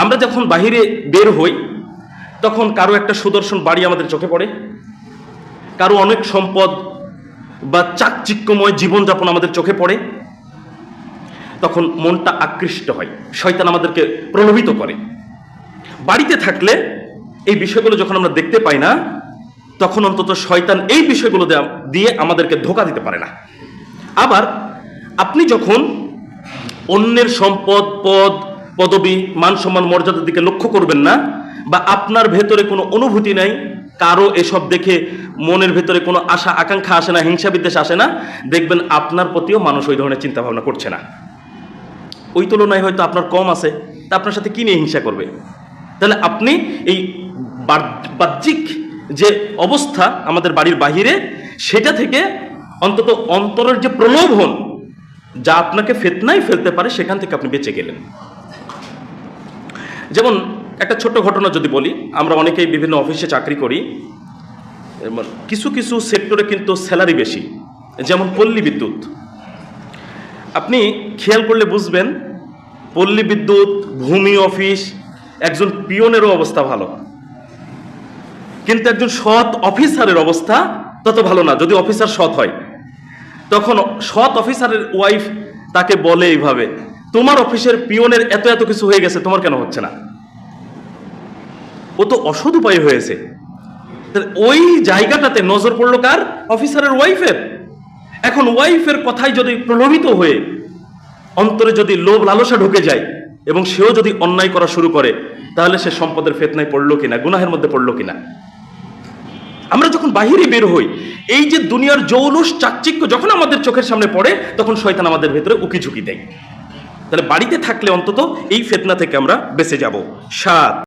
আমরা যখন বাহিরে বের হই তখন কারো একটা সুদর্শন বাড়ি আমাদের চোখে পড়ে, কারো অনেক সম্পদ বা চাকচিক্যময় জীবনযাপন আমাদের চোখে পড়ে, তখন মনটা আকৃষ্ট হয়, শয়তান আমাদেরকে প্রলোভিত করে। বাড়িতে থাকলে এই বিষয়গুলো যখন আমরা দেখতে পাই না, তখন অন্তত শয়তান এই বিষয়গুলো দিয়ে আমাদেরকে ধোঁকা দিতে পারে না। আবার আপনি যখন অন্যের সম্পদ, পদ, পদবি, মান সম্মান, মর্যাদার দিকে লক্ষ্য করবেন না, বা আপনার ভেতরে কোনো অনুভূতি নাই, কারো এসব দেখে মনের ভেতরে কোনো আশা আকাঙ্ক্ষা আসে না, হিংসা বিদ্বেষ আসে না, দেখবেন আপনার প্রতিও মানুষ ওই ধরনের চিন্তা ভাবনা করছে না। ওই তুলনায় হয়তো আপনার কম আছে, তা আপনার সাথে কি নিয়ে হিংসা করবে? তাহলে আপনি এই বাহ্যিক যে অবস্থা আমাদের বাড়ির বাহিরে, সেটা থেকে অন্তত অন্তরের যে প্রলোভন যা আপনাকে ফিতনায় ফেলতে পারে, সেখান থেকে আপনি বেঁচে গেলেন। যেমন একটা ছোট্ট ঘটনা যদি বলি, আমরা অনেকেই বিভিন্ন অফিসে চাকরি করি, কিছু কিছু সেক্টরে কিন্তু স্যালারি বেশি, যেমন পল্লী বিদ্যুৎ। আপনি খেয়াল করলে বুঝবেন, পল্লী বিদ্যুৎ, ভূমি অফিস, একজন পিয়নেরও অবস্থা ভালো, কিন্তু একজন সৎ অফিসারের অবস্থা তত ভালো না। যদি অফিসার সৎ হয়, তখন সৎ অফিসারের ওয়াইফ তাকে বলে এইভাবে, তোমার অফিসের পিয়নের এত এত কিছু হয়ে গেছে, তোমার কেন হচ্ছে না? ও তো অসৎ উপায় হয়েছে। ওই জায়গাটাতে নজর পড়লো কার? অফিসারের ওয়াইফের। এখন ওয়াইফের কথায় যদি প্রলোভিত হয়ে অন্তরে যদি লোভ লালসা ঢুকে যায় এবং সেও যদি অন্যায় করা শুরু করে, তাহলে সে সম্পদের ফিতনায় পড়লো কিনা, গুনাহের মধ্যে পড়লো কিনা? আমরা যখন বাহিরে বের হই, এই যে দুনিয়ার জৌলুস চাকচিক্য যখন আমাদের চোখের সামনে পড়ে, তখন শয়তান আমাদের ভেতরে উকি ঝুঁকি দেয়। তাহলে বাড়িতে থাকলে অন্তত এই ফিতনা থেকে আমরা বেঁচে যাব। 7